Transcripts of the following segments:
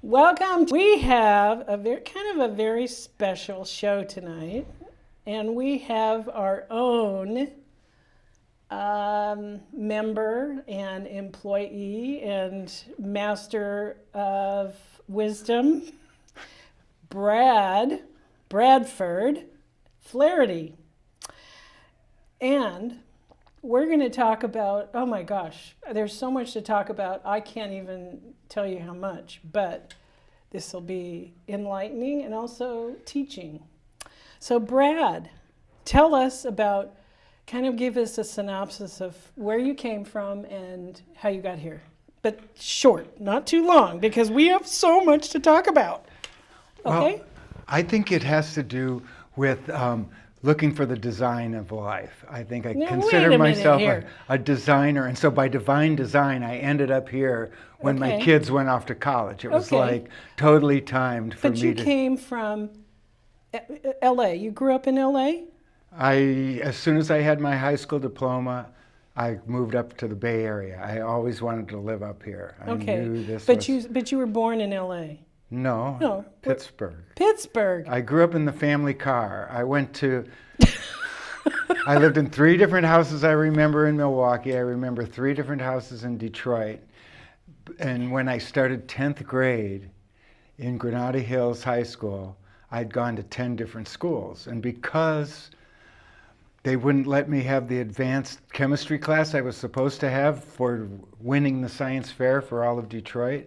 Welcome. We have a very special show tonight, and we have our own member and employee and master of wisdom, Bradford Flaharty. And we're going to talk about, oh my gosh, there's so much to talk about. I can't even tell you how much, but this will be enlightening and also teaching. So Brad, tell us about, kind of give us a synopsis of where you came from and how you got here. But short, not too long, because we have so much to talk about. Okay? Well, I think it has to do with looking for the design of life. I think I consider myself a designer, and so by divine design, I ended up here when my kids went off to college. It was like totally timed for me to... But you came from LA. You grew up in LA? As soon as I had my high school diploma, I moved up to the Bay Area. I always wanted to live up here. I knew this but you were born in LA? No, Pittsburgh. Pittsburgh. I grew up in the family car. I lived in 3 different houses I remember in Milwaukee. I remember 3 different houses in Detroit. And when I started 10th grade in Granada Hills High School, I'd gone to 10 different schools. And because they wouldn't let me have the advanced chemistry class I was supposed to have for winning the science fair for all of Detroit,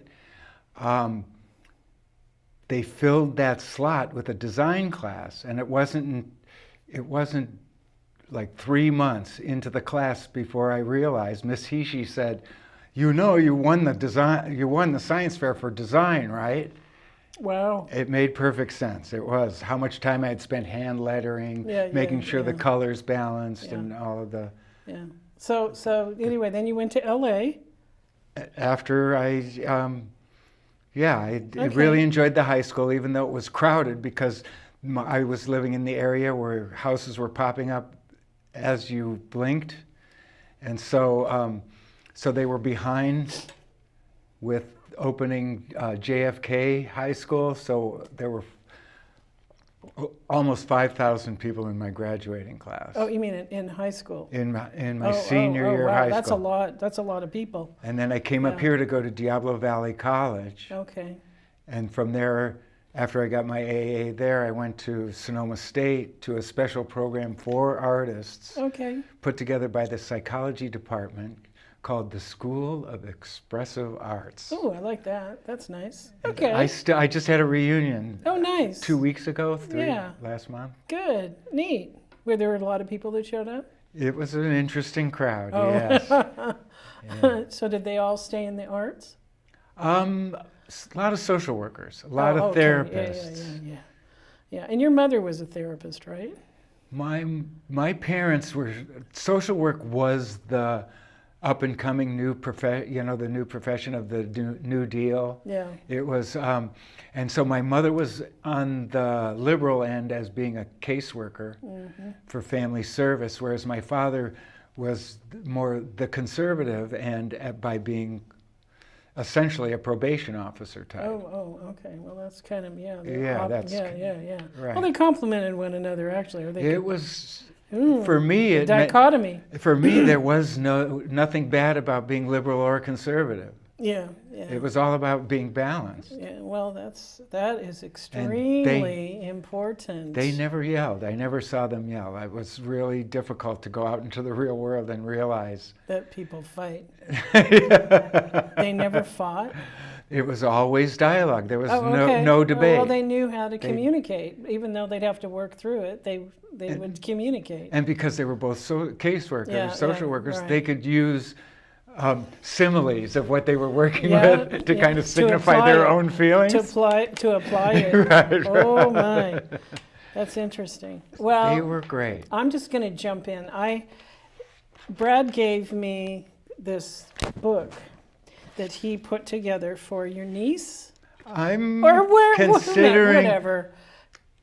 they filled that slot with a design class, and it wasn't like 3 months into the class before I realized. Miss Hishy said, "You know, you won the science fair for design, right?" Wow. It made perfect sense. It was how much time I had spent hand lettering, making sure the colors balanced, and all of the. Yeah. So anyway, then you went to LA. After I really enjoyed the high school, even though it was crowded, because I was living in the area where houses were popping up as you blinked. And so they were behind with opening JFK High School. So there were almost 5,000 people in my graduating class. Oh, you mean in high school? In my senior year of high school. That's a lot of people. And then I came up here to go to Diablo Valley College. Okay. And from there, after I got my AA there, I went to Sonoma State to a special program for artists put together by the psychology department called the School of Expressive Arts. Oh, I like that. That's nice. Okay. I just had a reunion. Oh, nice. 2 weeks ago, last month. Good. Neat. Were there a lot of people that showed up? It was an interesting crowd, yes. Yeah. So did they all stay in the arts? A lot of social workers, a lot of therapists. Yeah. And your mother was a therapist, right? My parents were, social work was the up and coming new the new profession of the New Deal. Yeah. It was, and so my mother was on the liberal end as being a caseworker for family service, whereas my father was more the conservative end by being essentially a probation officer type. Oh, okay. Well, that's kind of, Right. Well, they complemented one another, actually. Or they for me, dichotomy. For me, there was nothing bad about being liberal or conservative. Yeah. It was all about being balanced. Yeah. Well, that is extremely important. They never yelled. I never saw them yell. It was really difficult to go out into the real world and realize that people fight. They never fought. It was always dialogue. There was no debate. Well, they knew how to communicate, even though they'd have to work through it. They would communicate. And because they were both caseworkers, social workers, they could use similes of what they were working with to kind of signify their own feelings. To apply it. Right. Oh my, that's interesting. Well, they were great. I'm just going to jump in. Brad gave me this book that he put together for your niece. I'm considering whatever.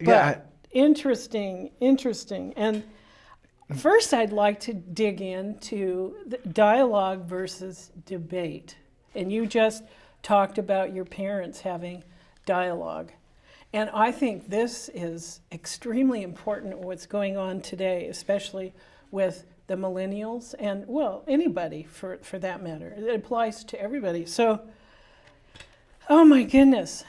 Yeah. But interesting. And first, I'd like to dig into the dialogue versus debate. And you just talked about your parents having dialogue. And I think this is extremely important, what's going on today, especially with the millennials and, well, anybody for that matter. It applies to everybody. So, oh my goodness.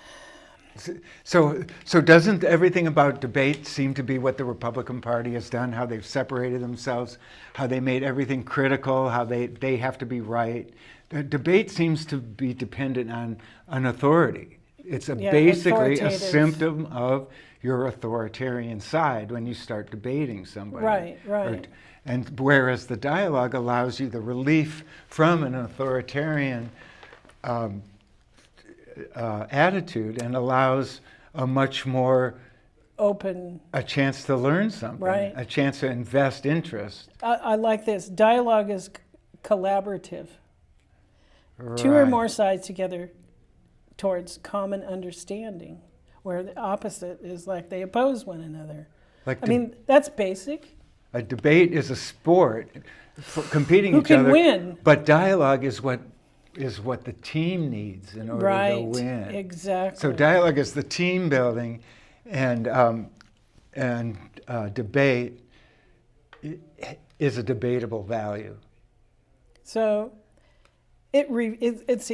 So doesn't everything about debate seem to be what the Republican Party has done, how they've separated themselves, how they made everything critical, how they have to be right? The debate seems to be dependent on an authority. It's basically a symptom of your authoritarian side when you start debating somebody. Right. And whereas the dialogue allows you the relief from an authoritarian attitude and allows a much more open, a chance to learn something, right. A chance to invest interest. I like this. Dialogue is collaborative. Right. Two or more sides together towards common understanding, where the opposite is like they oppose one another. Like I mean, that's basic. A debate is a sport for competing Who each can other. win? But dialogue is what the team needs in order to win. Right, exactly. So dialogue is the team building, and debate is a debatable value. So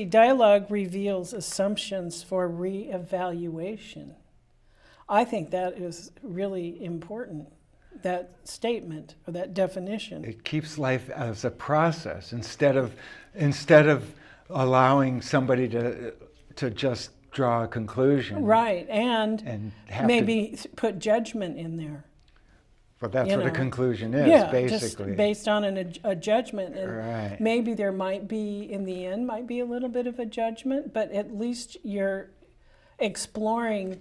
dialogue reveals assumptions for reevaluation. I think that is really important, that statement or that definition. It keeps life as a process instead of allowing somebody to just draw a conclusion. Right, and maybe put judgment in there. Well, that's what a conclusion is, basically. Just based on a judgment. And right. Maybe there might be, in the end, might be a little bit of a judgment, but at least you're exploring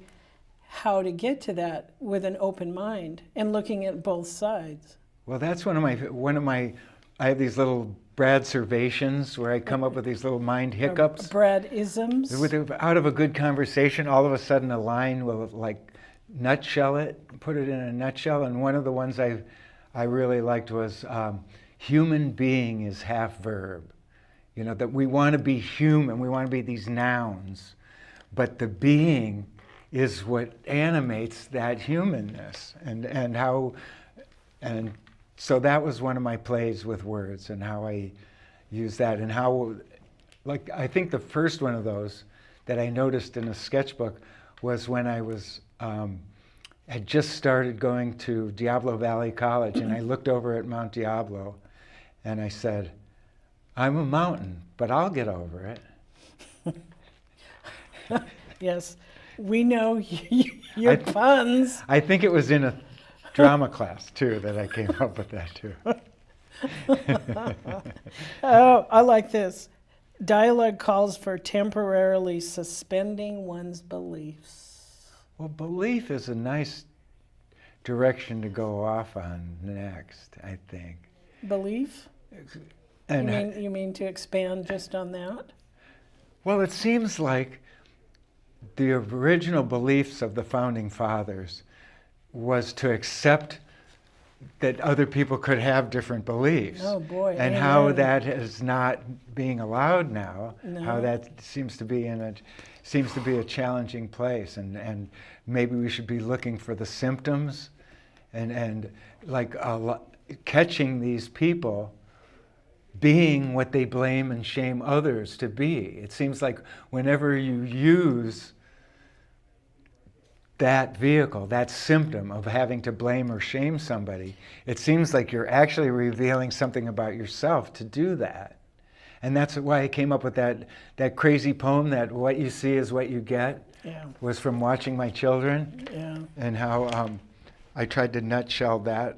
how to get to that with an open mind and looking at both sides. Well, that's one of my. I have these little Brad-servations where I come up with these little mind hiccups. Brad-isms. Out of a good conversation, all of a sudden a line will nutshell it, put it in a nutshell. And one of the ones I really liked was human being is half verb. You know, that we want to be human, we want to be these nouns, but the being is what animates that humanness, and so that was one of my plays with words and how I use that, and how, I think the first one of those that I noticed in a sketchbook was when I was had just started going to Diablo Valley College, and I looked over at Mount Diablo and I said, I'm a mountain, but I'll get over it. Yes, we know your puns. I think it was in a drama class too that I came up with that too. Oh, I like this. Dialogue calls for temporarily suspending one's beliefs. Well, belief is a nice direction to go off on next, I think. Belief? And you mean to expand just on that? Well, it seems like the original beliefs of the founding fathers was to accept that other people could have different beliefs. Oh boy! And how that is not being allowed now. No. How that seems to be a challenging place, and maybe we should be looking for the symptoms, and catching these people being what they blame and shame others to be. It seems like whenever you use that vehicle, that symptom of having to blame or shame somebody, it seems like you're actually revealing something about yourself to do that. And that's why I came up with that crazy poem, that what you see is what you get, was from watching my children, and how I tried to nutshell that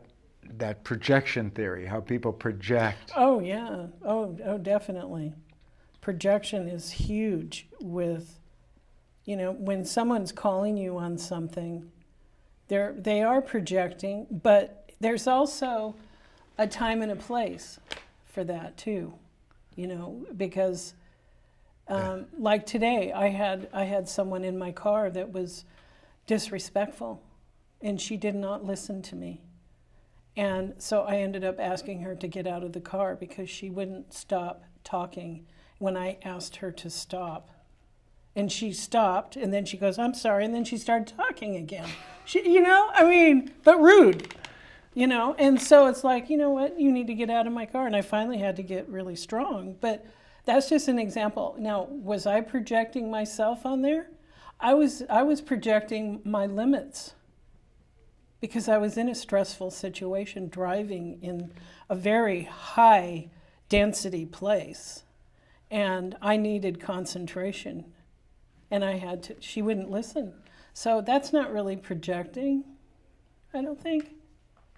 projection theory, how people project. Oh yeah, oh definitely. Projection is huge with, when someone's calling you on something, they are projecting, but there's also a time and a place for that too, because like today, I had someone in my car that was disrespectful, and she did not listen to me. And so I ended up asking her to get out of the car because she wouldn't stop talking when I asked her to stop. And she stopped, and then she goes, I'm sorry, and then she started talking again. But rude, And so it's like, you know what, you need to get out of my car. And I finally had to get really strong. But that's just an example. Now, was I projecting myself on there? I was projecting my limits because I was in a stressful situation driving in a very high density place, and I needed concentration. And she wouldn't listen. So that's not really projecting, I don't think.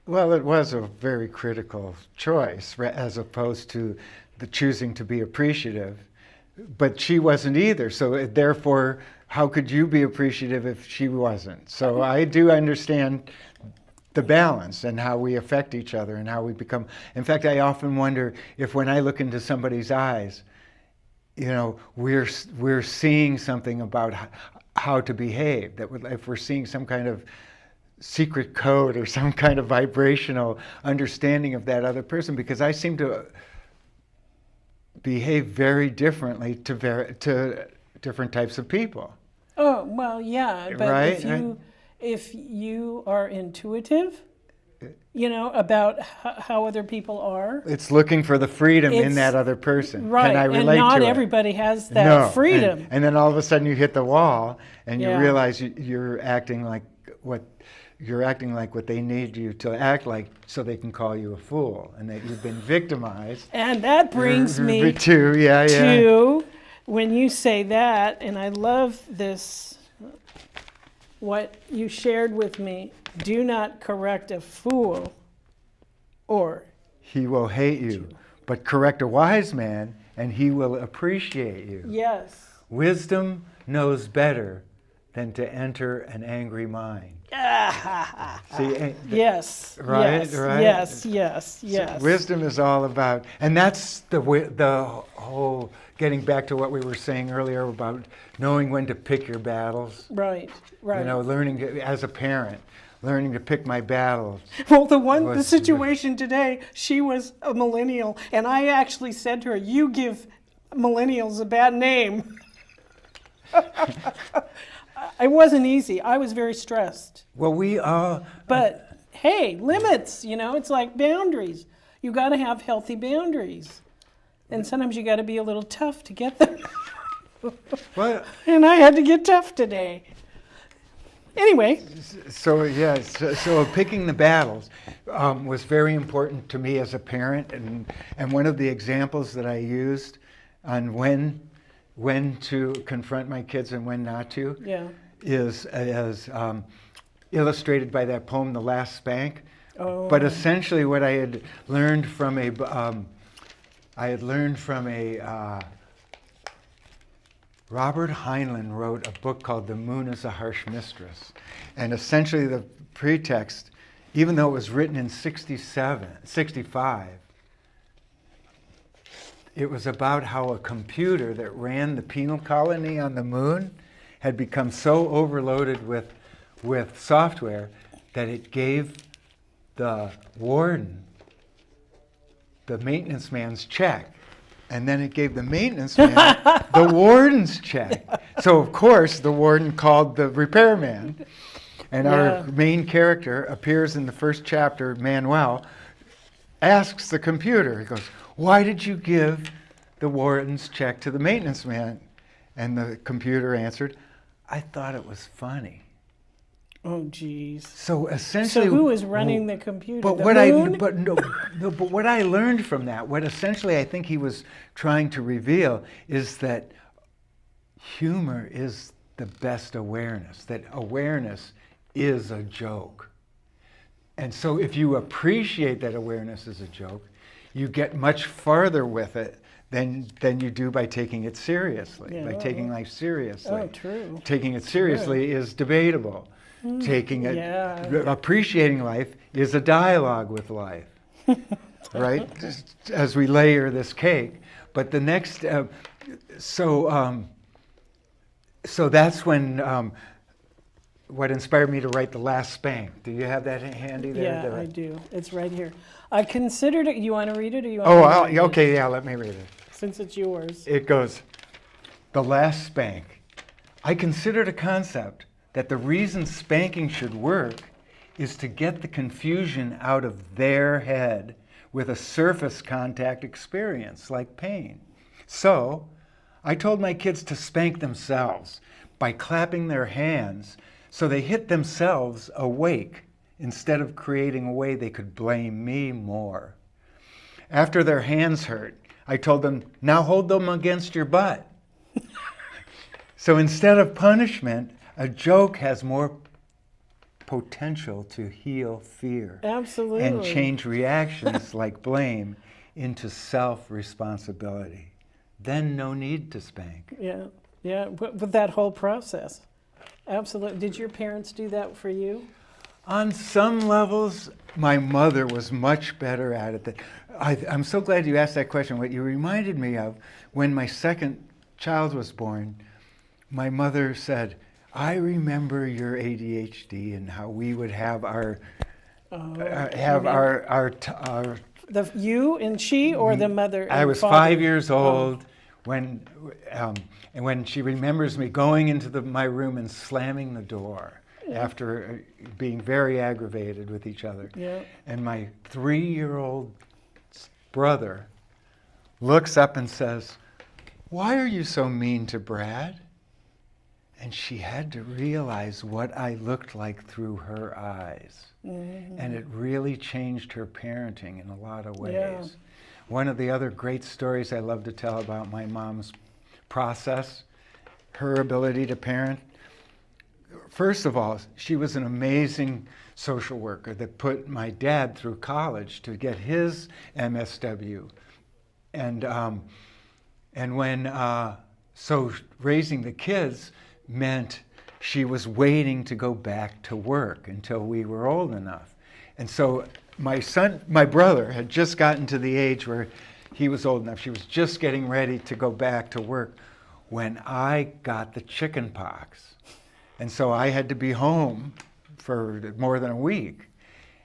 Well, it was a very critical choice as opposed to the choosing to be appreciative. But she wasn't either. So therefore, how could you be appreciative if she wasn't? So I do understand the balance and how we affect each other and how we become. In fact, I often wonder if when I look into somebody's eyes, we're seeing something about how to behave. That if we're seeing some kind of secret code or some kind of vibrational understanding of that other person, because I seem to behave very differently to different types of people. Oh, well, yeah, but right? if you are intuitive, about how other people are. It's looking for the freedom in that other person. Right, Can I relate and not to everybody has that freedom. And then all of a sudden you hit the wall and you realize you're acting like what they need you to act like, so they can call you a fool, and that you've been victimized. And that brings me to to when you say that, and I love this, what you shared with me. Do not correct a fool, or he will hate you. But correct a wise man, and he will appreciate you. Yes. Wisdom knows better than to enter an angry mind. See, yes. Right. Yes. So wisdom is all about, and that's the whole. Getting back to what we were saying earlier about knowing when to pick your battles. Right. Learning as a parent. Learning to pick my battles. Well, the situation today, she was a millennial, and I actually said to her, you give millennials a bad name. It wasn't easy. I was very stressed. Well, we are. But hey, limits, it's like boundaries. You got to have healthy boundaries. And sometimes you got to be a little tough to get them. Well, and I had to get tough today. Anyway. So picking the battles was very important to me as a parent, and one of the examples that I used on when to confront my kids and when not to is illustrated by that poem, The Last Spank. Oh. But essentially what I had learned from a Robert Heinlein wrote a book called The Moon is a Harsh Mistress. And essentially the pretext, even though it was written in 65, it was about how a computer that ran the penal colony on the moon had become so overloaded with software that it gave the warden the maintenance man's check. And then it gave the maintenance man the warden's check. So, of course, the warden called the repairman. And our main character appears in the first chapter, Manuel, asks the computer, he goes, why did you give the warden's check to the maintenance man? And the computer answered, I thought it was funny. Oh, geez. So essentially, so who was running the computer? But what I learned from that, what essentially I think he was trying to reveal, is that humor is the best awareness. That awareness is a joke, and so if you appreciate that awareness is a joke, you get much farther with it than you do by taking it seriously. By taking life seriously. Oh, true. Taking it seriously is debatable. Taking it, appreciating life is a dialogue with life, right? As we layer this cake. But the next, so that's when, what inspired me to write The Last Spank. Do you have that handy there? Yeah, I do. It's right here. I considered it. You want to read it, or you want okay, yeah, let me read it. Since it's yours. It goes, The last spank. I considered a concept that the reason spanking should work is to get the confusion out of their head with a surface contact experience like pain. So I told my kids to spank themselves by clapping their hands so they hit themselves awake instead of creating a way they could blame me more. After their hands hurt, I told them, now hold them against your butt. So instead of punishment, a joke has more potential to heal fear. Absolutely. And change reactions like blame into self-responsibility. Then no need to spank. Yeah, yeah, with that whole process. Absolutely. Did your parents do that for you? On some levels, my mother was much better at it. I'm so glad you asked that question. What you reminded me of, when my second child was born, my mother said, I remember your ADHD and how we would have our You and she, or the mother and I was father? 5 years old when she remembers me going into my room and slamming the door after being very aggravated with each other. Yeah. And my 3-year-old brother looks up and says, why are you so mean to Brad? And she had to realize what I looked like through her eyes. Mm-hmm. And it really changed her parenting in a lot of ways. Yeah. One of the other great stories I love to tell about my mom's process, her ability to parent. First of all, she was an amazing social worker that put my dad through college to get his MSW. So raising the kids meant she was waiting to go back to work until we were old enough. And so my brother had just gotten to the age where he was old enough. She was just getting ready to go back to work when I got the chicken pox. And so I had to be home for more than a week.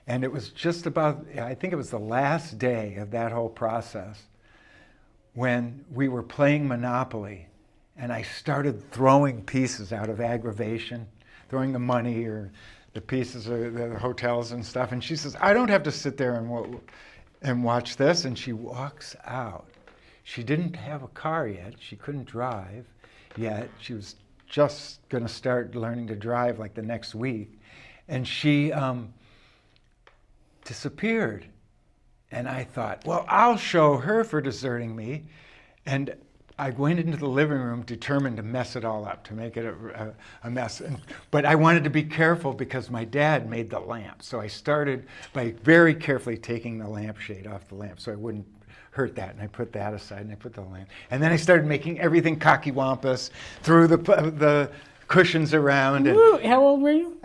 And it was just about, I think it was the last day of that whole process when we were playing Monopoly. And I started throwing pieces out of aggravation, throwing the money or the pieces of the hotels and stuff. And she says, I don't have to sit there and watch this. And she walks out. She didn't have a car yet. She couldn't drive yet. She was just going to start learning to drive like the next week. And she disappeared. And I thought, well, I'll show her for deserting me. And I went into the living room determined to mess it all up, to make it a mess. But I wanted to be careful because my dad made the lamp. So I started by very carefully taking the lampshade off the lamp so I wouldn't hurt that. And I put that aside and I put the lamp. And then I started making everything cockywampus, threw the cushions around. Ooh, how old were you?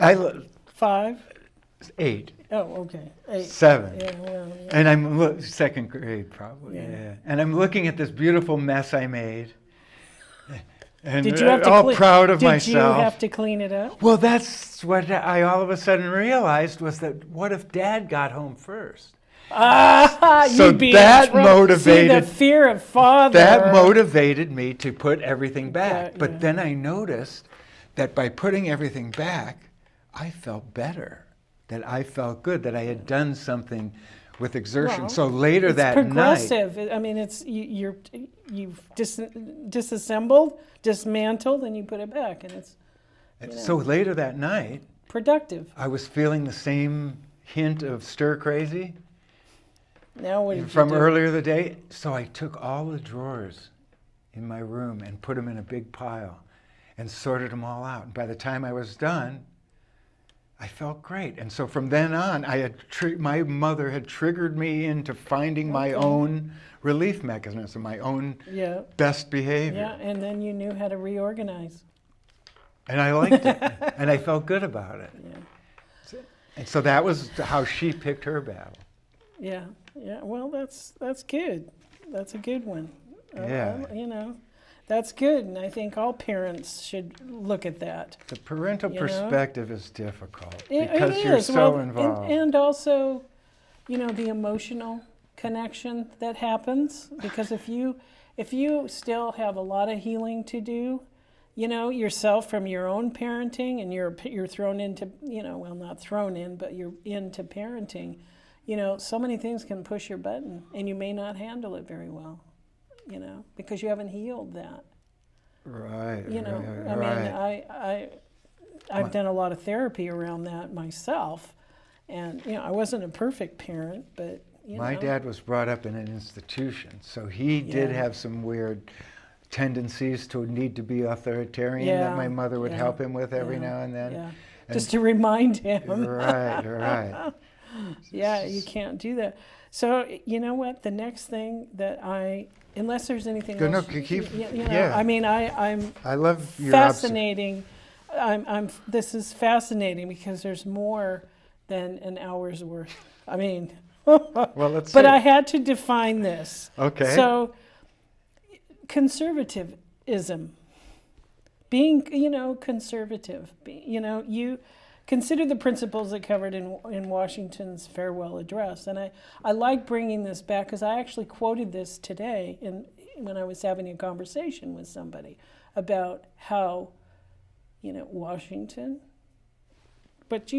5? 8. Oh, okay. 8. 7. Yeah, well, yeah. And I'm second grade probably. Yeah. And I'm looking at this beautiful mess I made. And did you have to all proud of myself. Did you have to clean it up? Well, that's what I all of a sudden realized was that what if Dad got home first? So you'd be that motivated. See, the fear of father. That motivated me to put everything back. But then I noticed that by putting everything back, I felt better. That I felt good, that I had done something with exertion. Well, so later that progressive. night, I mean, you've disassembled, dismantled, and you put it back, and it's. So later that night, productive. I was feeling the same hint of stir crazy. Now what did you from do? Earlier the day. So I took all the drawers in my room and put them in a big pile, and sorted them all out. And by the time I was done, I felt great. And so from then on, my mother had triggered me into finding my own relief mechanism, my own best behavior. Yeah, and then you knew how to reorganize. And I liked it. And I felt good about it. Yeah. And so that was how she picked her battle. Yeah, yeah. Well, that's good. That's a good one. Yeah. That's good, and I think all parents should look at that. The parental perspective is difficult because because you're so involved. And also, the emotional connection that happens. Because if you still have a lot of healing to do, yourself from your own parenting, and you're thrown into, well, not thrown in, but you're into parenting. So many things can push your button, and you may not handle it very well, because you haven't healed that. Right. I've done a lot of therapy around that myself, and I wasn't a perfect parent, but my dad was brought up in an institution, so he did have some weird tendencies to need to be authoritarian that my mother would help him with every now and then. Yeah. Just to remind him. Right. Yeah, you can't do that. So you know what? The next thing that unless there's anything else, I love your fascinating. This is fascinating because there's more than an hour's worth. Well, let's but see. I had to define this. Okay. So conservatism, being conservative, you consider the principles that covered in Washington's farewell address. And I like bringing this back because I actually quoted this today when I was having a conversation with somebody about how Washington, but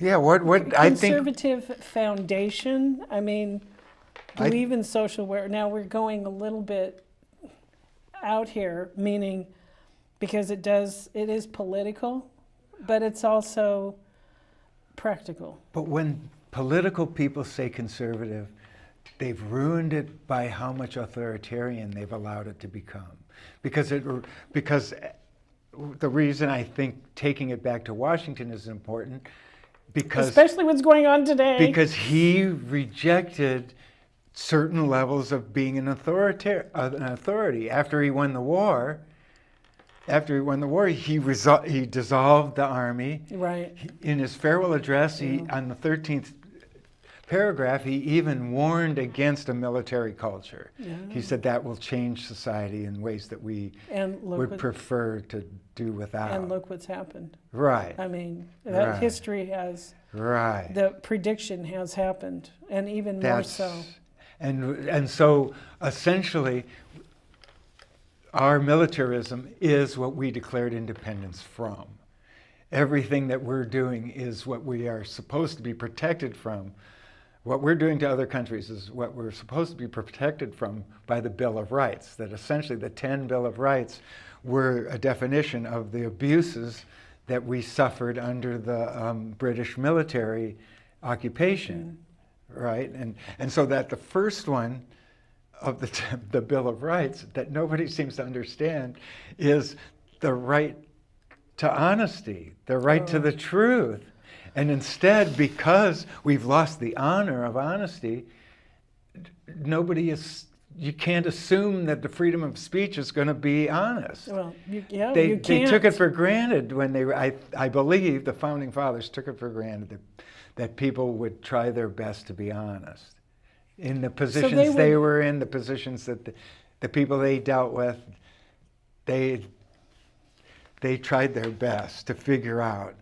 what I think conservative foundation. Believe in social work. Now we're going a little bit out here, meaning because it is political, but it's also practical. But when political people say conservative, they've ruined it by how much authoritarian they've allowed it to become. Because the reason I think taking it back to Washington is important, because especially what's going on today. Because he rejected certain levels of being an authority. After he won the war, he dissolved the army. Right. In his farewell address, on the 13th paragraph, he even warned against a military culture. Yeah. He said that will change society in ways that we would prefer to do without. And look what's happened. Right. History has. Right. The prediction has happened, and even more so. And so essentially, our militarism is what we declared independence from. Everything that we're doing is what we are supposed to be protected from. What we're doing to other countries is what we're supposed to be protected from by the Bill of Rights, that essentially the 10 Bill of Rights were a definition of the abuses that we suffered under the British military occupation, right? And so that the first one of the Bill of Rights that nobody seems to understand is the right to honesty, the right to the truth. And instead, because we've lost the honor of honesty, you can't assume that the freedom of speech is going to be honest. Well, you can't. They took it for granted when I believe the founding fathers took it for granted that people would try their best to be honest. In the positions they were in, the positions that the people they dealt with, they tried their best to figure out,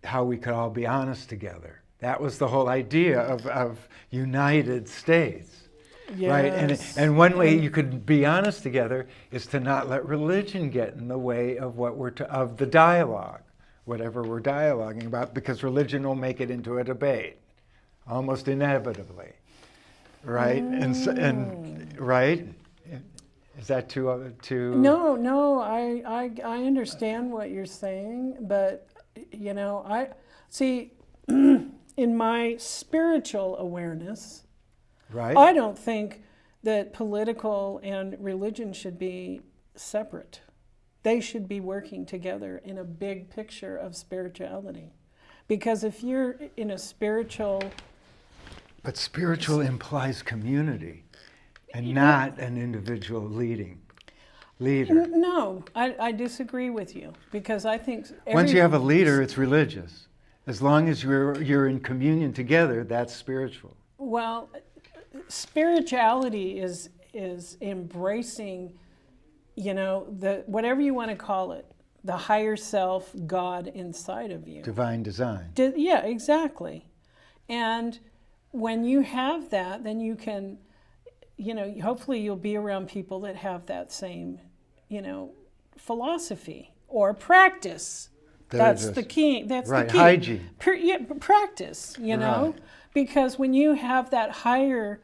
how we could all be honest together. That was the whole idea of United States, yes. Right? And one way you could be honest together is to not let religion get in the way of of the dialogue, whatever we're dialoguing about, because religion will make it into a debate, almost inevitably, right? And right. Is that too? No. I understand what you're saying, but I see in my spiritual awareness, right? I don't think that political and religion should be separate. They should be working together in a big picture of spirituality, because if you're in a spiritual, but spiritual implies community. And not an individual leader. No, I disagree with you, because I think once you have a leader, it's religious. As long as you're in communion together, that's spiritual. Well, spirituality is embracing, the whatever you want to call it, the higher self, God inside of you. Divine design. Yeah, exactly. And when you have that, then you can hopefully you'll be around people that have that same, philosophy or practice. That's the key. That's right. the key. Hygiene. Practice, Right. because when you have that higher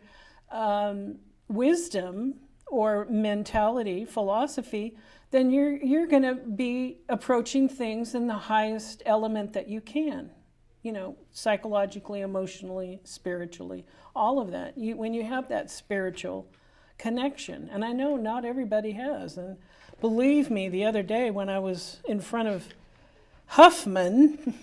wisdom or mentality, philosophy, then you're going to be approaching things in the highest element that you can, psychologically, emotionally, spiritually, all of that. When you have that spiritual connection, and I know not everybody has, and believe me, the other day when I was in front of Huffman,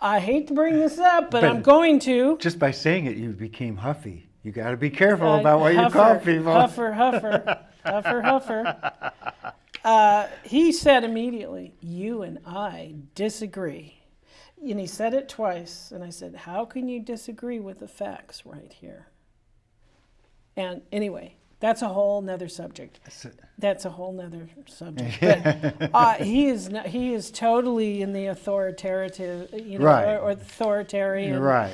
I hate to bring this up, but I'm going to. Just by saying it, you became huffy. You got to be careful about what you call people. Huffer. He said immediately, "You and I disagree." And he said it twice. And I said, "How can you disagree with the facts right here?" And anyway, that's a whole nother subject. But he is totally in the authoritative, right. or authoritarian right.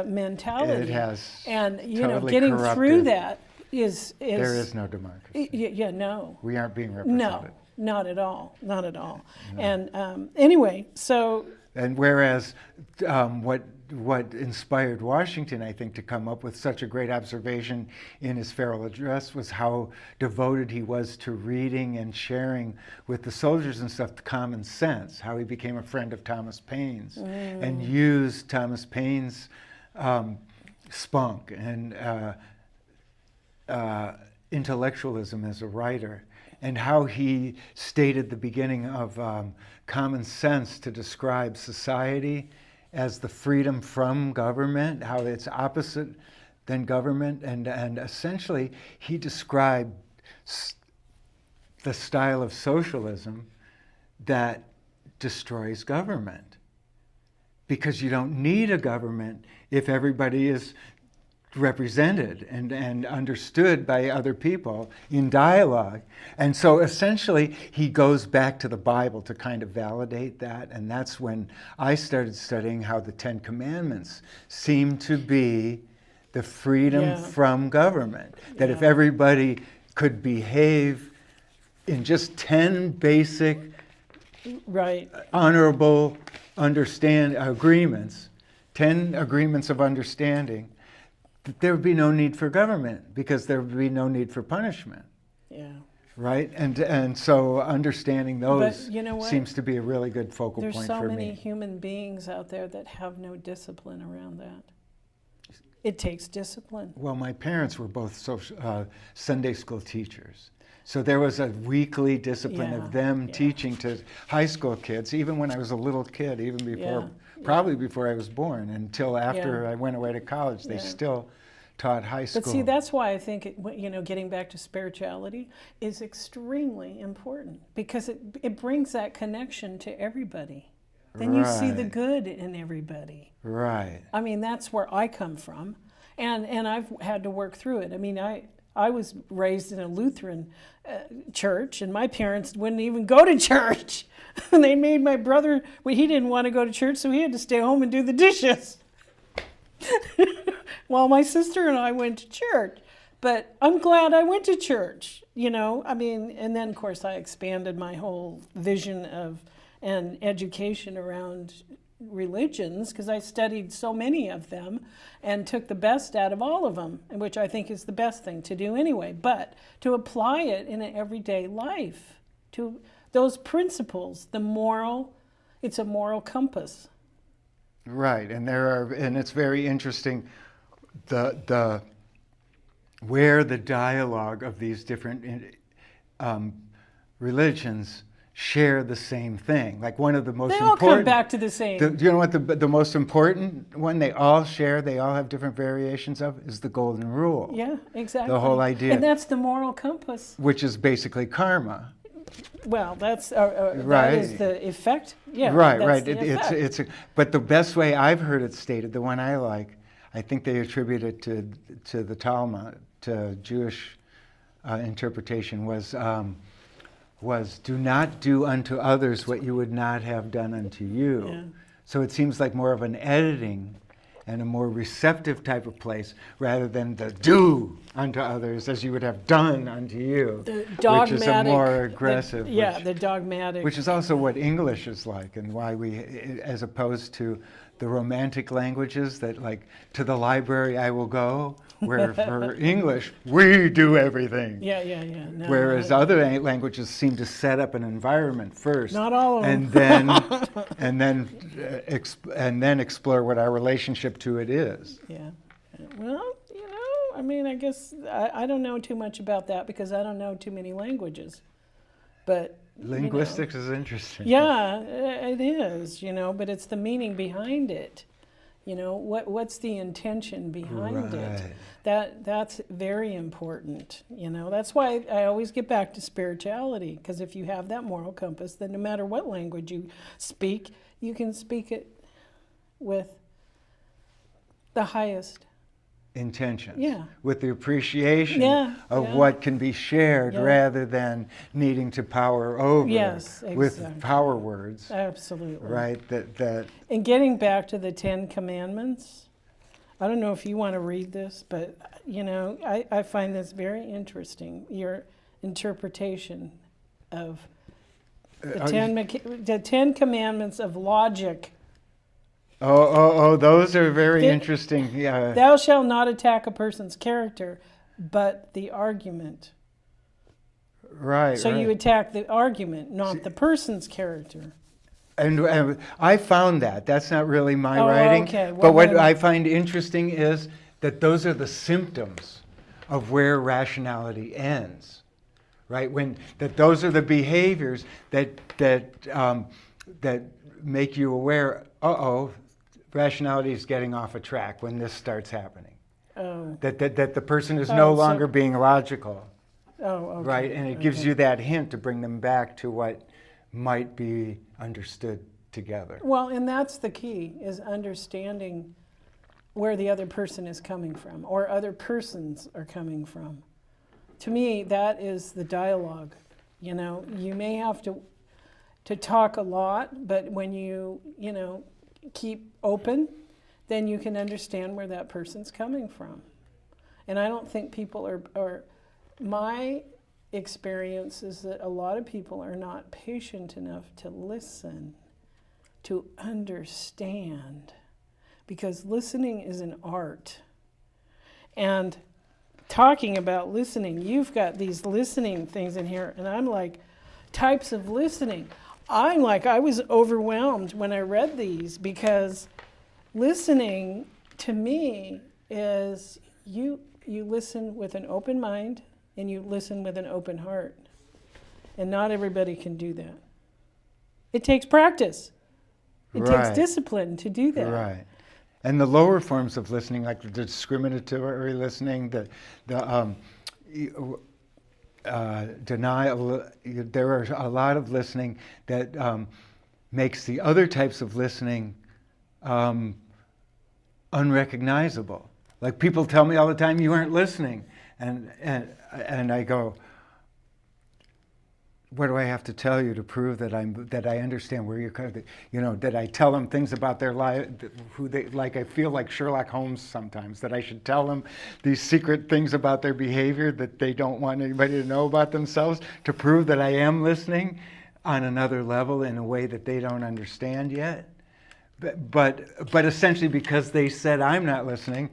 mentality. It has and totally getting corrupted. Through that is there is no democracy. No. We aren't being represented. No, not at all. No. And anyway, so. And whereas what inspired Washington, I think, to come up with such a great observation in his farewell address was how devoted he was to reading and sharing with the soldiers and stuff the common sense, how he became a friend of Thomas Paine's and used Thomas Paine's spunk and intellectualism as a writer, and how he stated the beginning of common sense to describe society as the freedom from government, how it's opposite than government, and essentially he described the style of socialism that destroys government, because you don't need a government if everybody is represented and understood by other people in dialogue. And so essentially he goes back to the Bible to kind of validate that, and that's when I started studying how the Ten Commandments seem to be the freedom from government. That if everybody could behave in just 10 basic honorable agreements, 10 agreements of understanding, there would be no need for government, because there would be no need for punishment. Yeah. Right? And so understanding those seems to be a really good focal point for me. There's so many human beings out there that have no discipline around that. It takes discipline. Well, my parents were both Sunday school teachers. So there was a weekly discipline of them teaching to high school kids, even when I was a little kid, even before, probably before I was born, until after I went away to college. They still taught high school. But see, that's why I think, getting back to spirituality is extremely important, because it brings that connection to everybody. Then you see the good in everybody. Right. I mean, that's where I come from, and I've had to work through it. I mean, I was raised in a Lutheran church, and my parents wouldn't even go to church. And they made my brother, he didn't want to go to church, so he had to stay home and do the dishes. While my sister and I went to church. But I'm glad I went to church, I mean, and then, of course, I expanded my whole vision of and education around religions, because I studied so many of them and took the best out of all of them, which I think is the best thing to do anyway. But to apply it in an everyday life, to those principles, it's a moral compass. Right, and it's very interesting the where the dialogue of these different religions share the same thing. Like one of the most important... They all come back to the same. Do you know what the most important one they all share, they all have different variations of, is the golden rule. Yeah, exactly. The whole idea. And that's the moral compass. Which is basically karma. Well, that is the effect. Yeah, right. The effect. But the best way I've heard it stated, the one I like, I think they attribute it to the Talmud, to Jewish interpretation, was do not do unto others what you would not have done unto you. Yeah. So it seems like more of an editing and a more receptive type of place, rather than the do unto others as you would have done unto you, The dogmatic, which is a more aggressive. the dogmatic. Which is also what English is like, and why we, as opposed to the romantic languages that, like, to the library I will go, where for English, we do everything. Yeah. No, Whereas other languages seem to set up an environment first. Not all of them. And then explore what our relationship to it is. Yeah. Well, I mean, I guess I don't know too much about that because I don't know too many languages. But linguistics is interesting. Yeah, it is, but it's the meaning behind it. What's the intention behind it? That's very important. That's why I always get back to spirituality, because if you have that moral compass, then no matter what language you speak, you can speak it with the highest intentions. Yeah. With the appreciation of Yeah. what can be shared, rather than needing to power over with power words. Absolutely. Right? That And getting back to the 10 Commandments, I don't know if you want to read this, but I find this very interesting. Your interpretation of the 10 Commandments of logic. Those are very interesting. Yeah. Thou shalt not attack a person's character, but the argument. Right. So you attack the argument, not the person's character. And I found that's not really my writing. Okay. Well, but what I find interesting is that those are the symptoms of where rationality ends. Right? Those are the behaviors that make you aware. Rationality is getting off a track when this starts happening. Oh. That the person is no longer being logical. Oh, okay. Right, and it gives you that hint to bring them back to what might be understood together. Well, and that's the key, is understanding where the other person is coming from, or other persons are coming from. To me, that is the dialogue. You may have to talk a lot, but when you keep open, then you can understand where that person's coming from. And I don't think people are my experience is that a lot of people are not patient enough to listen, to understand, because listening is an art. And talking about listening, you've got these listening things in here, and I'm like, types of listening. I was overwhelmed when I read these, because listening to me is you listen with an open mind and you listen with an open heart. And not everybody can do that. It takes practice. It takes discipline to do that. Right. And the lower forms of listening, like the discriminatory listening, the denial, there are a lot of listening that makes the other types of listening unrecognizable. Like, people tell me all the time, you aren't listening. And I go, what do I have to tell you to prove that I understand where you're coming? That I tell them things about their life, I feel like Sherlock Holmes sometimes, that I should tell them these secret things about their behavior that they don't want anybody to know about themselves, to prove that I am listening on another level in a way that they don't understand yet. But essentially, because they said I'm not listening,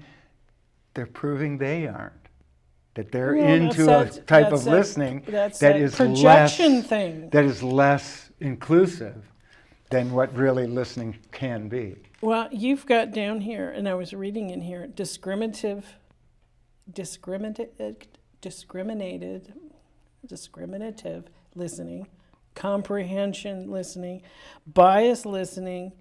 they're proving they aren't. That they're into a type of listening that is projection thing. That is less inclusive than what really listening can be. Well, you've got down here, and I was reading in here, discriminative listening, comprehension listening, bias listening,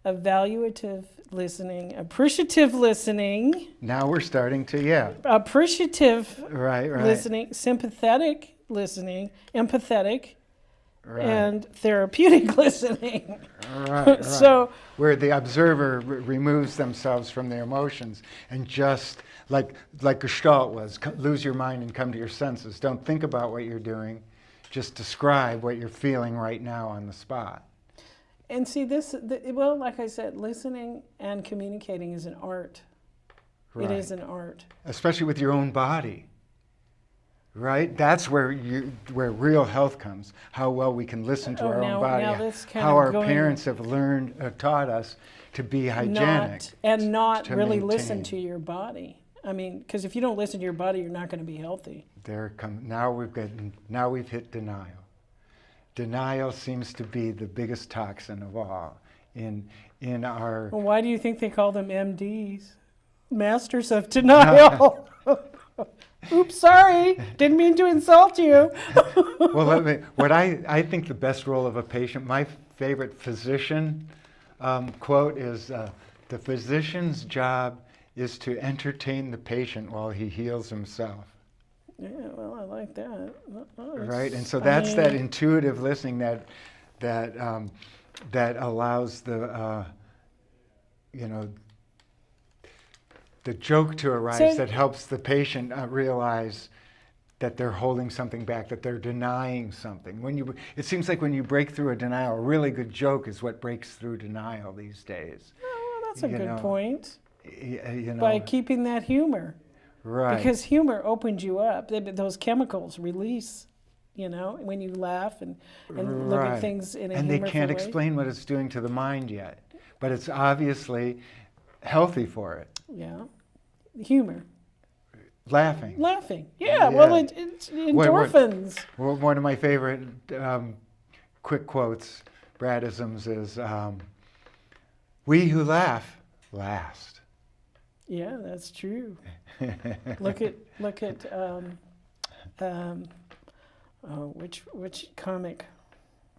evaluative listening, appreciative listening. Now we're starting to, appreciative right. listening, sympathetic listening, empathetic, and therapeutic listening. Right. So, where the observer removes themselves from their emotions and just, like Gestalt was, lose your mind and come to your senses. Don't think about what you're doing. Just describe what you're feeling right now on the spot. And see, well, like I said, listening and communicating is an art. Right. It is an art. Especially with your own body. Right? That's where real health comes. How well we can listen to our own body. Now that's kind how of our going parents have taught us to be hygienic. Not to really maintain. listen to your body. I mean, because if you don't listen to your body, you're not going to be healthy. Now we've hit denial. Denial seems to be the biggest toxin of all in our. Well, why do you think they call them MDs? Masters of Denial. Oops, sorry. Didn't mean to insult you. Well, I think the best role of a patient, my favorite physician quote is, the physician's job is to entertain the patient while he heals himself. Yeah, well, I like that. Right, and so that's that intuitive listening that allows the the joke to arise, that helps the patient realize that they're holding something back, that they're denying something. It seems like when you break through a denial, a really good joke is what breaks through denial these days. Oh, well, that's a good point. You know, by keeping that humor. Right. Because humor opens you up. Those chemicals release, when you laugh and look at things in a humorful way. And they can't explain what it's doing to the mind yet. But it's obviously healthy for it. Yeah. Humor. Laughing. Yeah. Well, it's endorphins. One of my favorite quick quotes, Bradisms, is, "We who laugh last." Yeah, that's true. Look at which comic?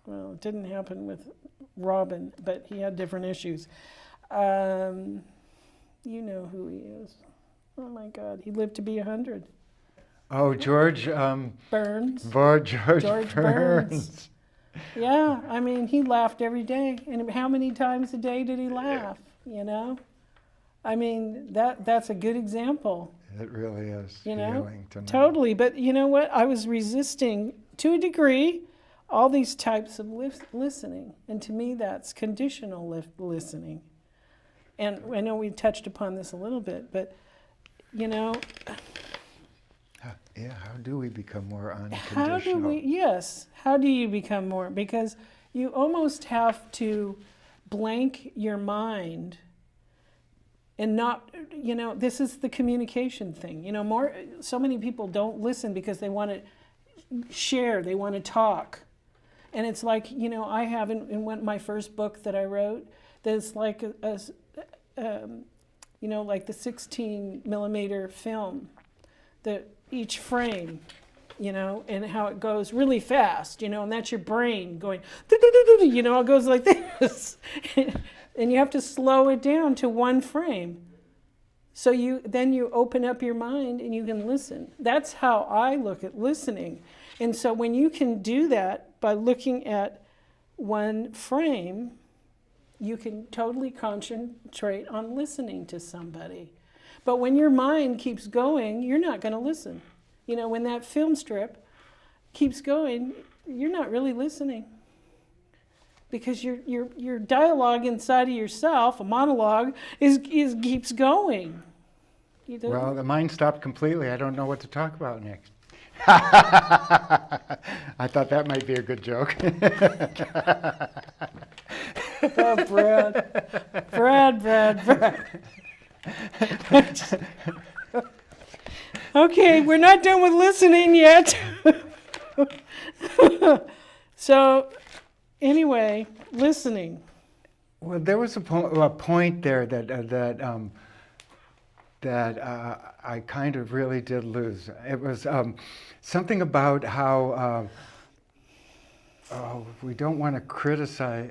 Well, it didn't happen with Robin, but he had different issues. You know who he is. Oh my God, he lived to be 100. Oh, George Burns. George Burns. Yeah, I mean, he laughed every day. And how many times a day did he laugh, I mean, that's a good example. It really is. Healing to know. Totally. But you know what? I was resisting, to a degree, all these types of listening. And to me, that's conditional listening. And I know we touched upon this a little bit, but, Yeah, how do we become more unconditional? How do you become more? Because you almost have to blank your mind and not, this is the communication thing. So many people don't listen because they want to share, they want to talk. And it's like, I have in my first book that I wrote, that's like like the 16 millimeter film, that each frame, and how it goes really fast, and that's your brain going, it goes like this. And you have to slow it down to one frame. So then you open up your mind and you can listen. That's how I look at listening. And so when you can do that by looking at one frame, you can totally concentrate on listening to somebody. But when your mind keeps going, you're not going to listen. When that film strip keeps going, you're not really listening. Because your dialogue inside of yourself, a monologue, keeps going. Well, the mind stopped completely. I don't know what to talk about next. I thought that might be a good joke. Oh, Brad. Okay, we're not done with listening yet. So, anyway, listening. Well, there was a point there that I kind of really did lose. It was something about how we don't want to criticize.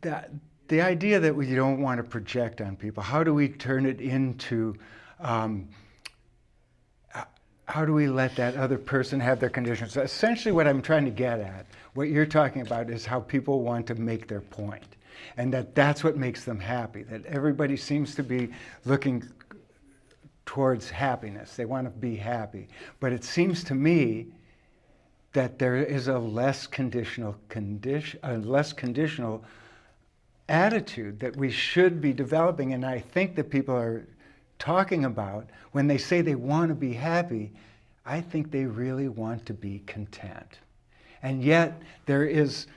The idea that we don't want to project on people. How do we turn it into? How do we let that other person have their conditions? So essentially what I'm trying to get at, what you're talking about, is how people want to make their point. And that's what makes them happy, that everybody seems to be looking towards happiness. They want to be happy. But it seems to me that there is a less conditional attitude that we should be developing. And I think that people are talking about, when they say they want to be happy, I think they really want to be content. And yet there is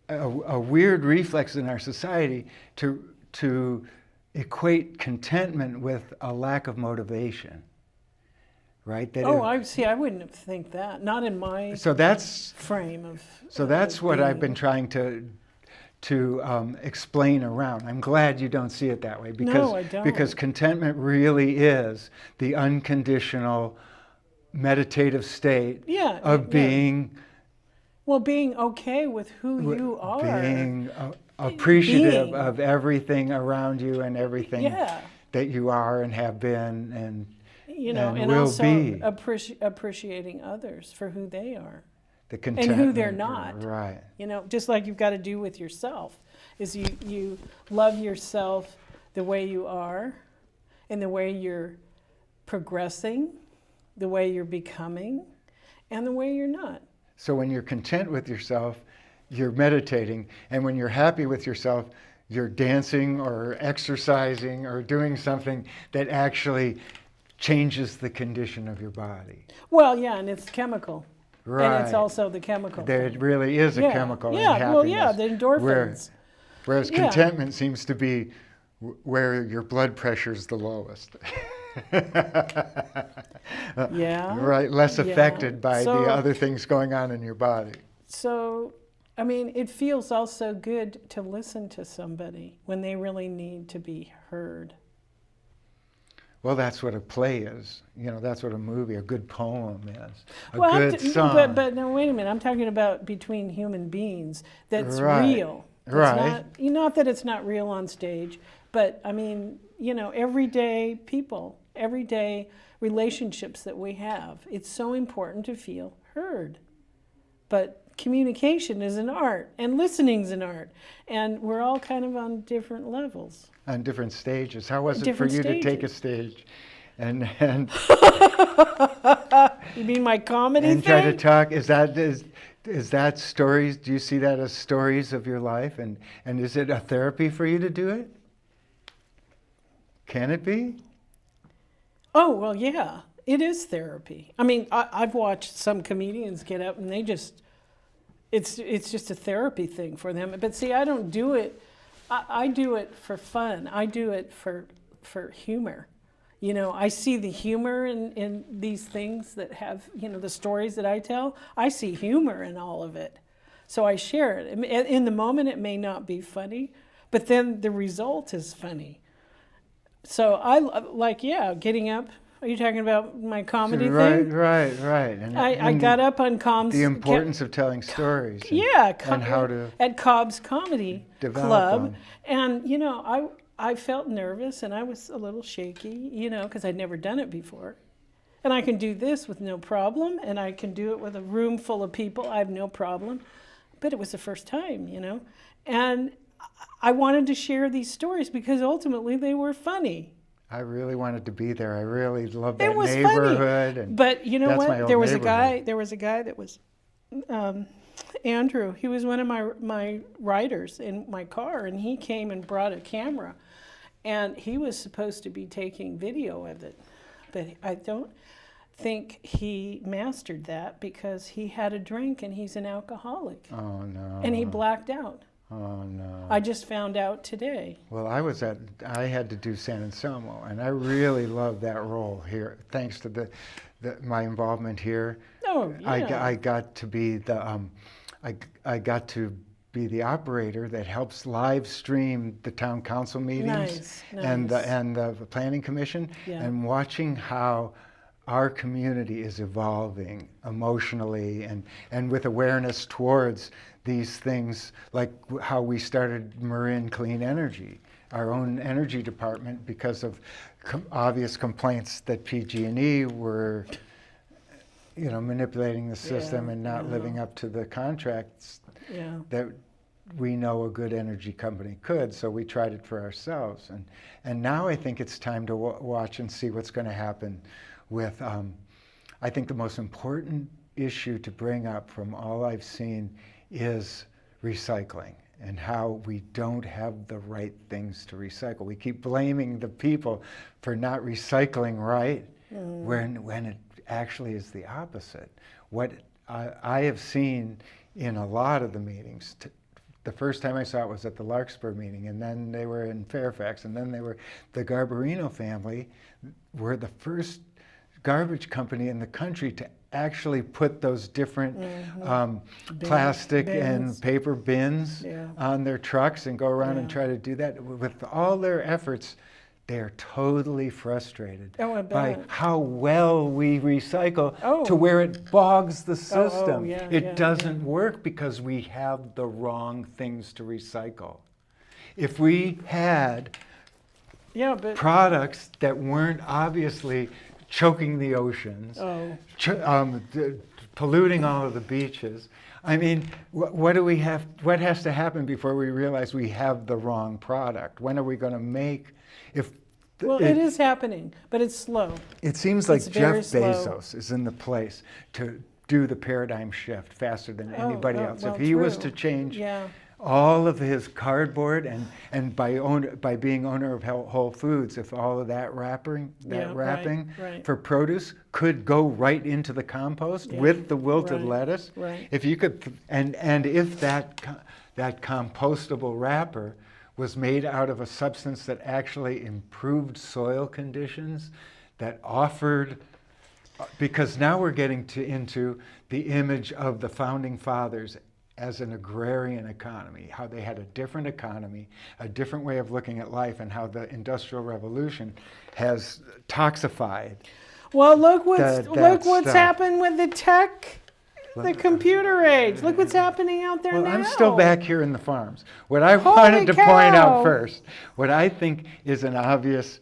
a weird reflex in our society to equate contentment with a lack of motivation. Right? That I wouldn't think that. Not in my frame of. So that's what I've been trying to explain around. I'm glad you don't see it that way, because No, I don't. because contentment really is the unconditional meditative state of being. Well, being okay with who you are. Being appreciative of everything around you and everything that you are and have been and will also be. Appreciating others for who they are. The and who they're not. Right. Just like you've got to do with yourself, is you love yourself the way you are, and the way you're progressing, the way you're becoming, and the way you're not. So when you're content with yourself, you're meditating, and when you're happy with yourself, you're dancing or exercising or doing something that actually changes the condition of your body. Well, yeah, and it's chemical. Right. And it's also the chemical. There really is a chemical in happiness. Well, yeah, the endorphins. Whereas contentment seems to be where your blood pressure is the lowest. Right, less affected by the other things going on in your body. So, I mean, it feels also good to listen to somebody when they really need to be heard. Well, that's what a play is. That's what a movie, a good poem is. A good song. But no, wait a minute. I'm talking about between human beings. That's right. real. Right. Not that it's not real on stage, but I mean, everyday people, everyday relationships that we have. It's so important to feel heard. But communication is an art, and listening's an art, and we're all kind of on different levels. On different stages. How was it for you to take a stage and You mean my comedy and thing? try to talk? Is that stories? Do you see that as stories of your life? And is it a therapy for you to do it? Can it be? Oh, well, yeah. It is therapy. I mean, I've watched some comedians get up and they just, it's just a therapy thing for them. But see, I don't do it. I do it for fun. I do it for humor. I see the humor in these things that have, the stories that I tell. I see humor in all of it. So I share it. In the moment, it may not be funny, but then the result is funny. So I getting up. Are you talking about my comedy thing? Right. And I got up on Cobb's... The importance of telling stories. And how to... At Cobb's Comedy Club. And, I felt nervous and I was a little shaky, because I'd never done it before. And I can do this with no problem, and I can do it with a room full of people. I have no problem. But it was the first time, And I wanted to share these stories because ultimately they were funny. I really wanted to be there. I really loved that it was neighborhood. Funny. But you know what? There was a guy that was Andrew. He was one of my riders in my car, and he came and brought a camera, and he was supposed to be taking video of it, but I don't think he mastered that because he had a drink and he's an alcoholic. Oh no! And he blacked out. Oh no! I just found out today. Well, I had to do San Anselmo, and I really loved that role here, thanks to my involvement here. Oh yeah. I got to be I got to be the operator that helps live stream the town council meetings and the planning commission, and watching how our community is evolving emotionally and with awareness towards these things, like how we started Marin Clean Energy, our own energy department, because of obvious complaints that PG&E were, manipulating the system and not living up to the contracts that we know a good energy company could. So we tried it for ourselves, and now I think it's time to watch and see what's going to happen with. I think the most important issue to bring up from all I've seen is recycling and how we don't have the right things to recycle. We keep blaming the people for not recycling right when it actually is the opposite. What I have seen in a lot of the meetings, the first time I saw it was at the Larkspur meeting, and then they were in Fairfax, and then they were, the Garbarino family were the first garbage company in the country to actually put those different plastic and paper bins on their trucks and go around and try to do that. With all their efforts, they are totally frustrated by how well we recycle to where it bogs the system. It doesn't work because we have the wrong things to recycle. If we had products that weren't obviously choking the oceans, polluting all of the beaches. I mean, what do we have? What has to happen before we realize we have the wrong product? When are we going to make? Well, it is happening, but it's slow. It seems like Jeff Bezos is in the place to do the paradigm shift faster than anybody else. If he was to change all of his cardboard and by being owner of Whole Foods, if all of that wrapping for produce could go right into the compost with the wilted lettuce, if you could, and if that compostable wrapper was made out of a substance that actually improved soil conditions, that offered, because now we're getting into the image of the founding fathers as an agrarian economy, how they had a different economy, a different way of looking at life, and how the Industrial Revolution has toxified. Well, look what's happened with the tech, the computer age. Look what's happening out there now. I'm still back here in the farms. What I wanted to point out first, what I think is an obvious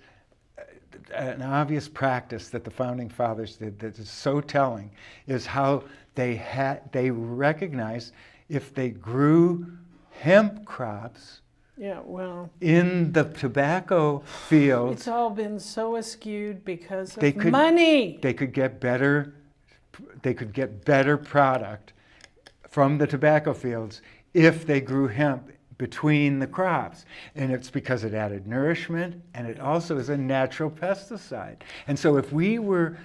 practice that the founding fathers did that is so telling, is how they recognized if they grew hemp crops in the tobacco fields, it's all been so askewed because of money. They could get better product from the tobacco fields if they grew hemp between the crops. And it's because it added nourishment, and it also is a natural pesticide. And so if we were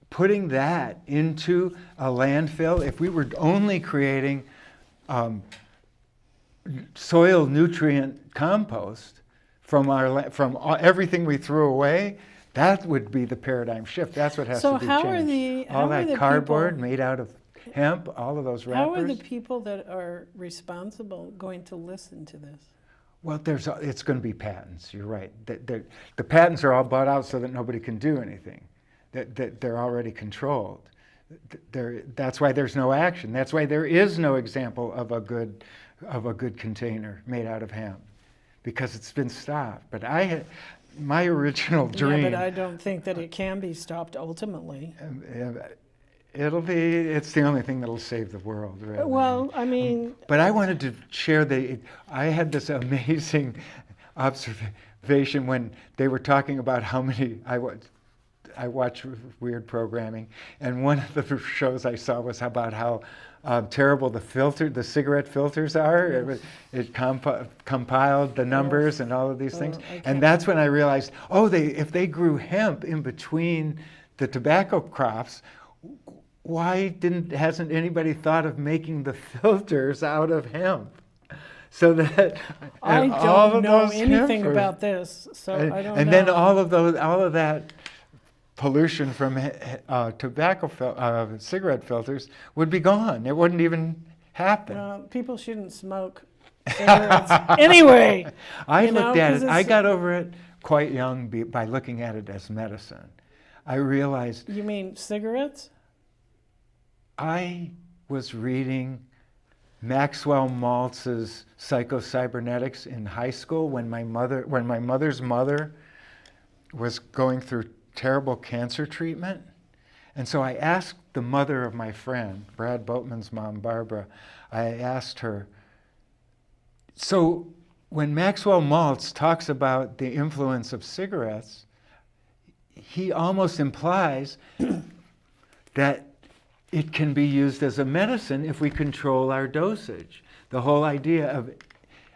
putting that into a landfill, if we were only creating soil nutrient compost from everything we threw away, that would be the paradigm shift. That's what has to be changed. All that cardboard made out of hemp, all of those wrappers. How are the people that are responsible going to listen to this? Well, it's going to be patents. You're right. The patents are all bought out so that nobody can do anything. They're already controlled. That's why there's no action. That's why there is no example of a good container made out of hemp, because it's been stopped. But my original dream. Yeah, but I don't think that it can be stopped ultimately. It's the only thing that'll save the world. Really. Well, I mean. But I wanted to share I had this amazing observation when they were talking about how many, I watch weird programming, and one of the shows I saw was about how terrible the cigarette filters are. It compiled the numbers and all of these things. And that's when I realized, if they grew hemp in between the tobacco crops, why hasn't anybody thought of making the filters out of hemp? So that I don't know anything about this, so I don't know. And then all of that pollution from cigarette filters would be gone. It wouldn't even happen. People shouldn't smoke cigarettes anyway. I got over it quite young by looking at it as medicine. I realized. You mean cigarettes? I was reading Maxwell Maltz's Psycho-Cybernetics in high school when my mother's mother was going through terrible cancer treatment. And so I asked the mother of my friend, Brad Boatman's mom, Barbara, I asked her, so when Maxwell Maltz talks about the influence of cigarettes, he almost implies that it can be used as a medicine if we control our dosage. The whole idea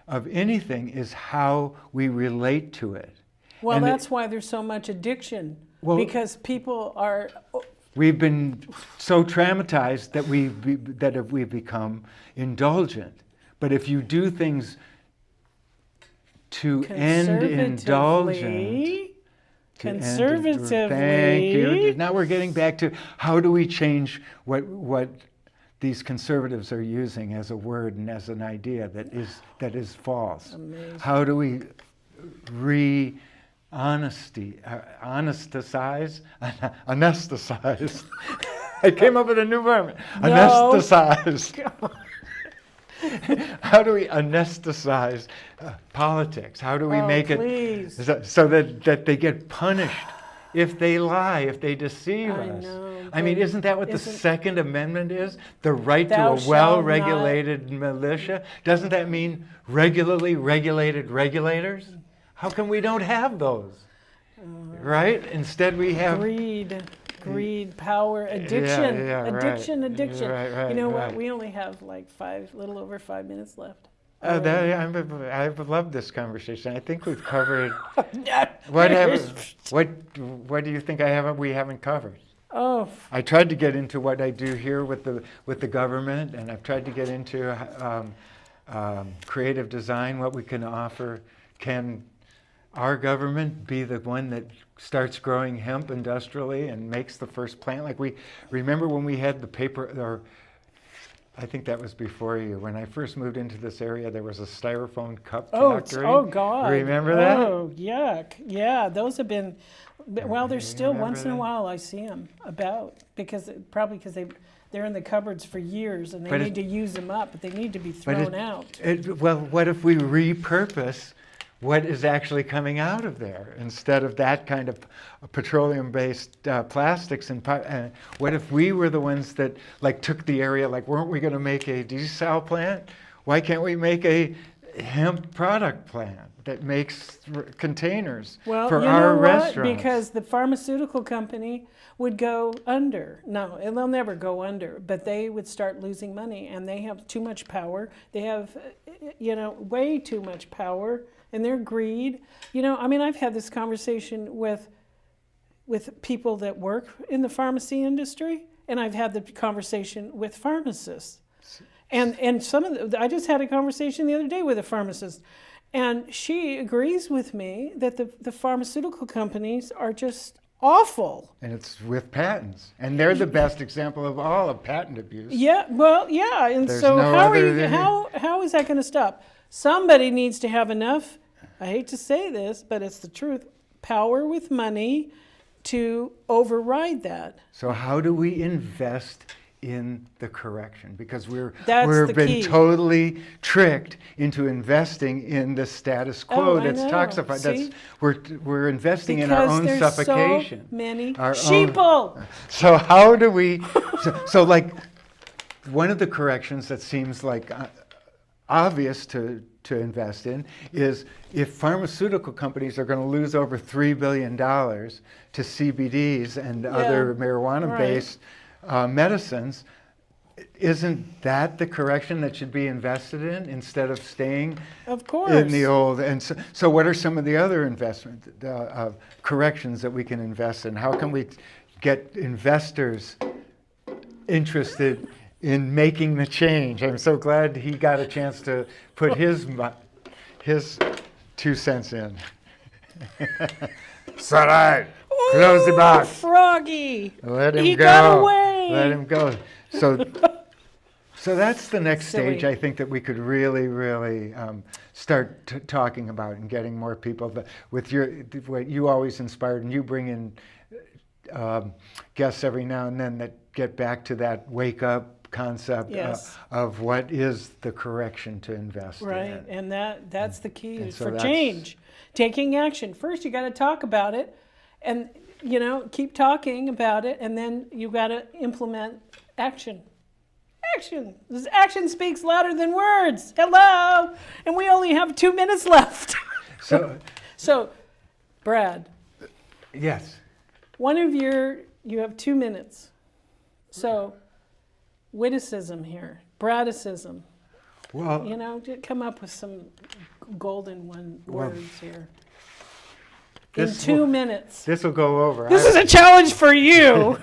of anything is how we relate to it. Well, And that's why there's so much addiction, Well- because people are, We've been so traumatized that we've become indulgent. But if you do things to end indulgent, conservatively. Thank you. Now we're getting back to how do we change what these conservatives are using as a word and as an idea that is false. Amazing. How do we anesthetize? I came up with a new word. No. Anesthetize. How do we anesthetize politics? How do we make please. it so that they get punished if they lie, if they deceive us? know, I mean, isn't that what the isn't- Second Amendment is? The right to Thou a shalt well-regulated militia? Doesn't that mean regularly regulated regulators? How come we don't have those? Right? Instead we have... Greed, power, addiction, yeah, right. addiction. Right, You know right. what? We only have like little over 5 minutes left. I've loved this conversation. I think we've covered... What do you think we haven't covered? Oh, I tried to get into what I do here with the government, and I've tried to get into creative design, what we can offer. Can our government be the one that starts growing hemp industrially and makes the first plant? Like we remember when we had the paper, or I think that was before you. When I first moved into this area, there was a styrofoam cup factory. Oh God! Remember that? Oh yuck! Yeah, those have been. Well, there's still Remember once in a that? while I see them about because they're in the cupboards for years and they But need to use them up, but they need to be thrown out. Well, what if we repurpose what is actually coming out of there instead of that kind of petroleum-based plastics? And what if we were the ones that took the area? Weren't we going to make a desal plant? Why can't we make a hemp product plant that makes containers Well, for you our know what? restaurants? Because the pharmaceutical company would go under. No, and they'll never go under, but they would start losing money, and they have too much power. They have, way too much power, and their greed. I've had this conversation with people that work in the pharmacy industry, and I've had the conversation with pharmacists. And I just had a conversation the other day with a pharmacist, and she agrees with me that the pharmaceutical companies are just awful. And it's with patents, and they're the best example of all of patent abuse. Yeah, well, yeah, and There's so no how is that going to stop? Somebody needs to have enough, I hate to say this, but it's the truth, power with money to override that. So how do we invest in the correction? Because we've the been key. totally tricked into investing in the status quo I that's know. toxified. See? We're investing in our own there's suffocation. so many Our own- sheeple. So how do we? So one of the corrections that seems obvious to invest in is if pharmaceutical companies are going to lose over $3 billion to CBDs and other marijuana-based medicines, isn't that the correction that should be invested in instead of staying Of course. in the old? And so what are some of the other investment corrections that we can invest in? How can we get investors interested in making the change? I'm so glad he got a chance to put his 2 cents in. All right, close the box. Froggy. Let him He go. got away. Let him go. So that's the next Silly. stage, I think, that we could really start talking about and getting more people. With what you always inspired, and you bring in guests every now and then that get back to that wake up concept Yes. of what is the correction to invest Right, in. and that's the key And so for that's- change. Taking action. First, you got to talk about it, and keep talking about it, and then you got to implement action. Action. This action speaks louder than words. Hello, and we only have 2 minutes left. So, Brad, Yes. you have 2 minutes. So, witticism here, Bradicism. Well, You know, to come up with some golden words here. In this 2 will- minutes. this will go over. This is a challenge for you.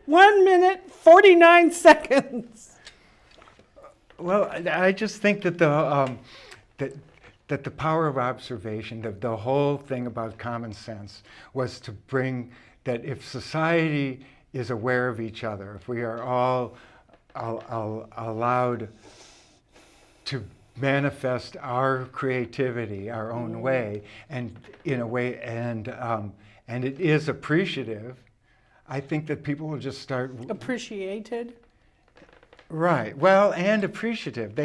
1 minute, 49 seconds. Well, I just think that the power of observation, the whole thing about common sense, was to bring that if society is aware of each other, if we are all allowed to manifest our creativity our own way, and in a way, and it is appreciative, I think that people will just start Appreciated. right. Well, and appreciative.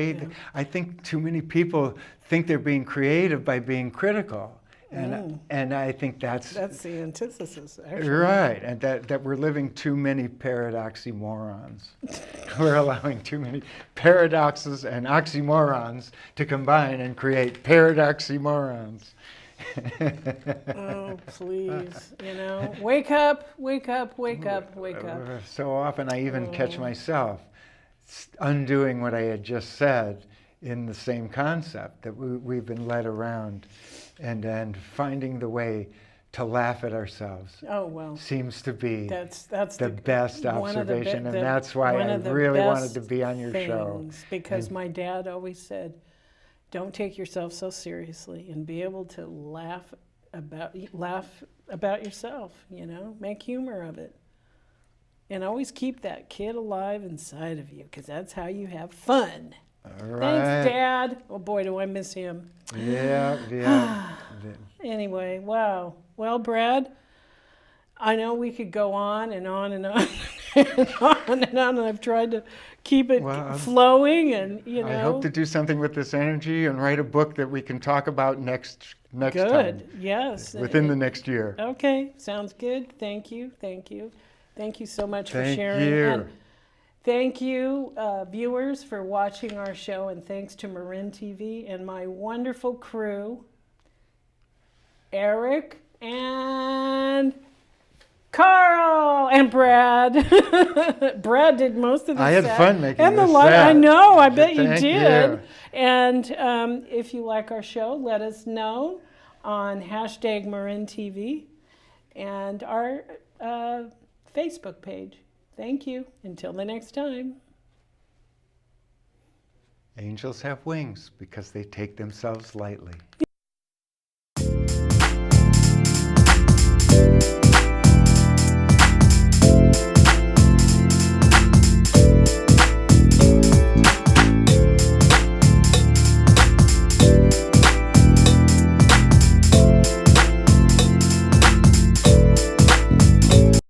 I think too many people think they're being creative by being critical, and I think that's the antithesis, actually. right, and that we're living too many paradoxymorons. We're allowing too many paradoxes and oxymorons to combine and create paradoxymorons. Oh, please, you know, wake up, wake up, wake up, wake up. So often I even catch myself undoing what I had just said in the same concept that we've been led around, and finding the way to laugh at ourselves. Oh, well. Seems to be That's the best observation, and that's why I really wanted to be on your show. Because my dad always said, don't take yourself so seriously, and be able to laugh about yourself, you know, make humor of it. And always keep that kid alive inside of you, because that's how you have fun. All right. Thanks, Dad. Oh, boy, do I miss him. Yeah. Anyway, wow. Well, Brad, I know we could go on and on and on and on and on, and I've tried to keep it flowing, and, you know. I hope to do something with this energy and write a book that we can talk about next time. Good, yes. Within the next year. Okay, sounds good. Thank you, thank you. Thank you so much for sharing. Thank you. And thank you, viewers, for watching our show, and thanks to Marin TV and my wonderful crew, Eric and Carl and Brad. Brad did most of the I had set. fun making and this the light. I set. know, I bet you Thank did. you. And if you like our show, let us know on #MarinTV and our Facebook page. Thank you. Until the next time. Angels have wings because they take themselves lightly.